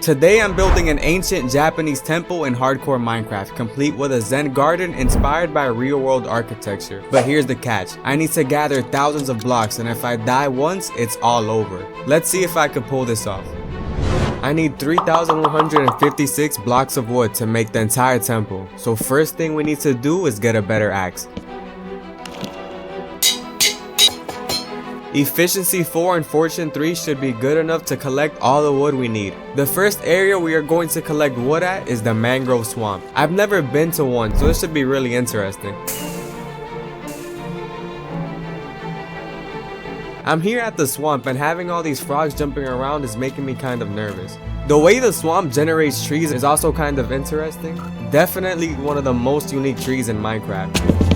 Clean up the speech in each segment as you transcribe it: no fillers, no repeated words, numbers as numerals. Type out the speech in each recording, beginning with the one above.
Today I'm building an ancient Japanese temple in hardcore Minecraft, complete with a Zen garden inspired by real-world architecture. But here's the catch, I need to gather thousands of blocks, and if I die once, it's all over. Let's see if I can pull this off. I need 3,156 blocks of wood to make the entire temple, so first thing we need to do is get a better axe. Efficiency 4 and Fortune 3 should be good enough to collect all the wood we need. The first area we are going to collect wood at is the mangrove swamp. I've never been to one, so this should be really interesting. I'm here at the swamp, and having all these frogs jumping around is making me kind of nervous. The way the swamp generates trees is also kind of interesting. Definitely one of the most unique trees in Minecraft.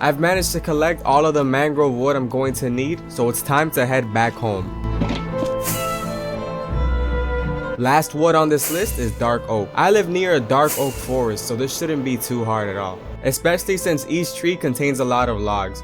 I've managed to collect all of the mangrove wood I'm going to need, so it's time to head back home. Last wood on this list is dark oak. I live near a dark oak forest, so this shouldn't be too hard at all, especially since each tree contains a lot of logs.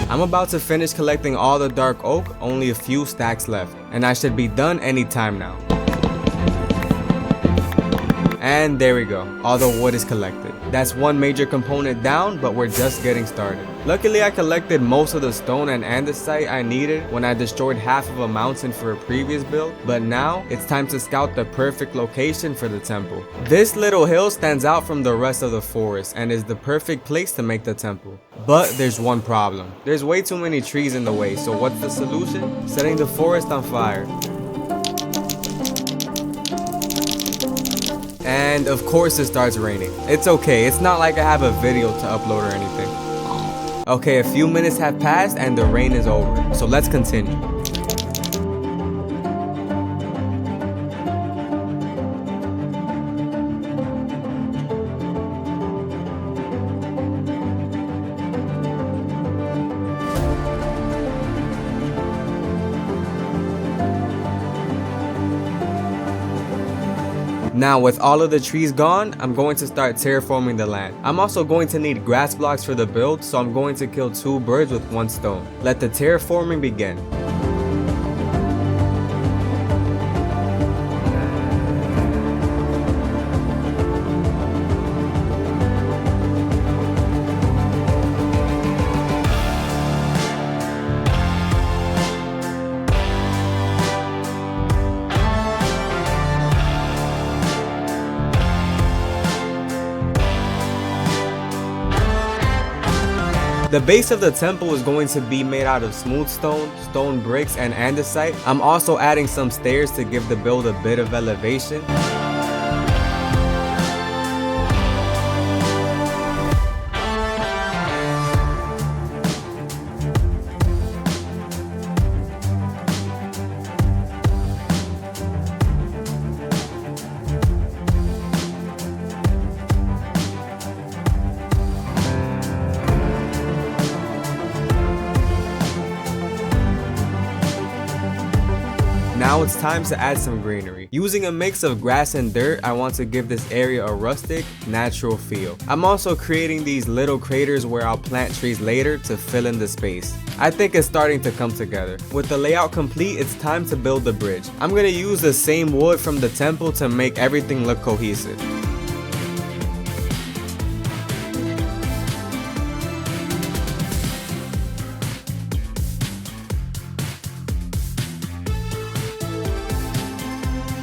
I'm about to finish collecting all the dark oak, only a few stacks left, and I should be done anytime now. And there we go, all the wood is collected. That's one major component down, but we're just getting started. Luckily I collected most of the stone and andesite I needed when I destroyed half of a mountain for a previous build, but now it's time to scout the perfect location for the temple. This little hill stands out from the rest of the forest and is the perfect place to make the temple. But there's one problem. There's way too many trees in the way, so what's the solution? Setting the forest on fire. And of course it starts raining. It's okay, it's not like I have a video to upload or anything. Okay, a few minutes have passed and the rain is over, so let's continue. Now with all of the trees gone, I'm going to start terraforming the land. I'm also going to need grass blocks for the build, so I'm going to kill 2 birds with 1 stone. Let the terraforming begin. The base of the temple is going to be made out of smooth stone, stone bricks, and andesite. I'm also adding some stairs to give the build a bit of elevation. Now it's time to add some greenery. Using a mix of grass and dirt, I want to give this area a rustic, natural feel. I'm also creating these little craters where I'll plant trees later to fill in the space. I think it's starting to come together. With the layout complete, it's time to build the bridge. I'm going to use the same wood from the temple to make everything look cohesive.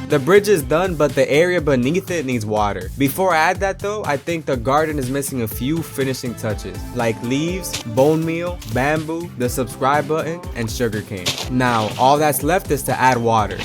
The bridge is done, but the area beneath it needs water. Before I add that though, I think the garden is missing a few finishing touches, like leaves, bone meal, bamboo, the subscribe button, and sugarcane. Now, all that's left is to add water.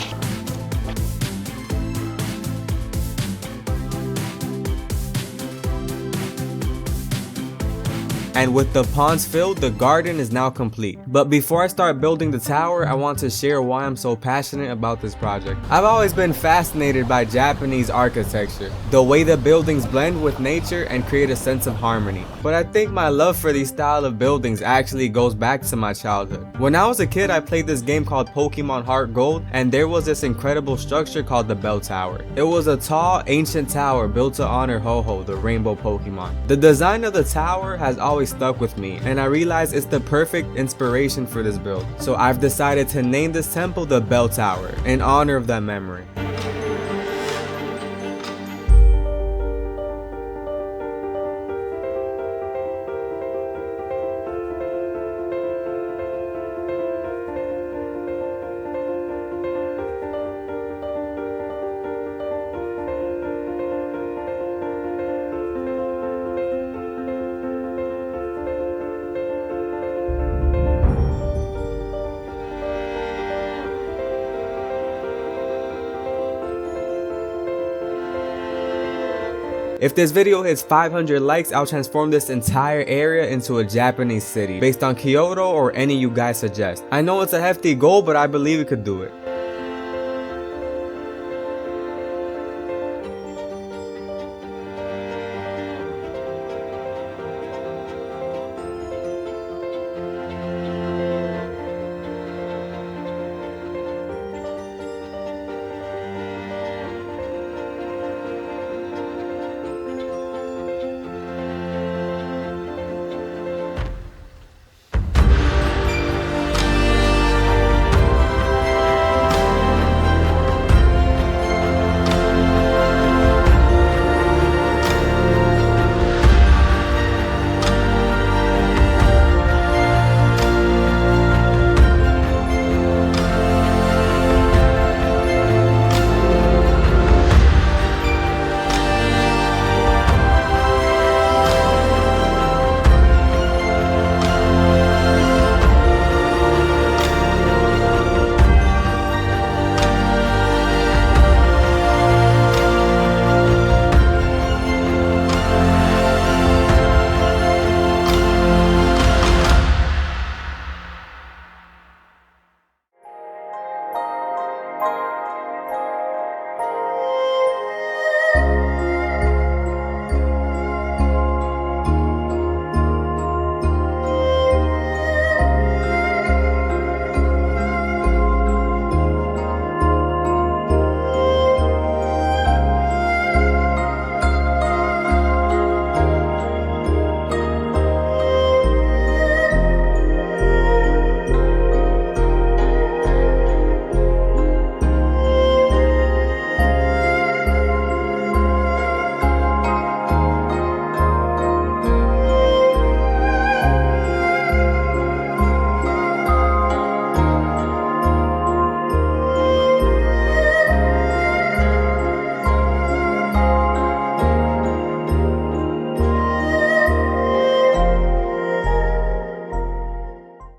And with the ponds filled, the garden is now complete. But before I start building the tower, I want to share why I'm so passionate about this project. I've always been fascinated by Japanese architecture, the way the buildings blend with nature and create a sense of harmony. But I think my love for these style of buildings actually goes back to my childhood. When I was a kid, I played this game called Pokemon Heart Gold, and there was this incredible structure called the Bell Tower. It was a tall, ancient tower built to honor Ho-Ho, the rainbow Pokemon. The design of the tower has always stuck with me, and I realized it's the perfect inspiration for this build. So I've decided to name this temple the Bell Tower in honor of that memory. If this video hits 500 likes, I'll transform this entire area into a Japanese city based on Kyoto or any you guys suggest. I know it's a hefty goal, but I believe we could do it.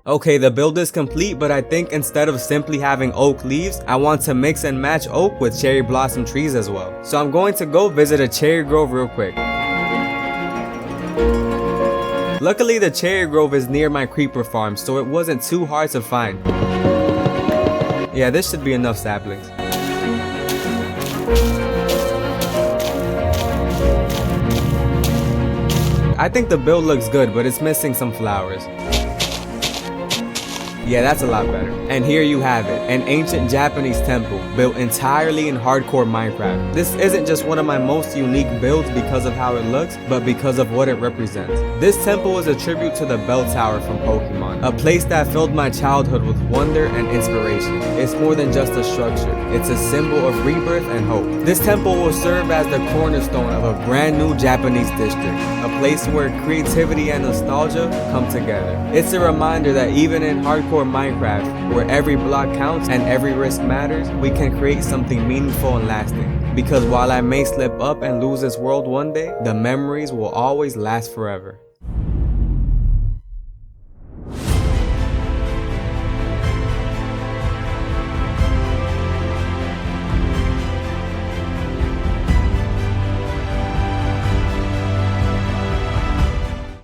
Okay, the build is complete, but I think instead of simply having oak leaves, I want to mix and match oak with cherry blossom trees as well. So I'm going to go visit a cherry grove real quick. Luckily, the cherry grove is near my creeper farm, so it wasn't too hard to find. Yeah, this should be enough saplings. I think the build looks good, but it's missing some flowers. Yeah, that's a lot better. And here you have it, an ancient Japanese temple built entirely in hardcore Minecraft. This isn't just one of my most unique builds because of how it looks, but because of what it represents. This temple is a tribute to the Bell Tower from Pokemon, a place that filled my childhood with wonder and inspiration. It's more than just a structure, it's a symbol of rebirth and hope. This temple will serve as the cornerstone of a brand new Japanese district, a place where creativity and nostalgia come together. It's a reminder that even in hardcore Minecraft, where every block counts and every risk matters, we can create something meaningful and lasting. Because while I may slip up and lose this world one day, the memories will always last forever.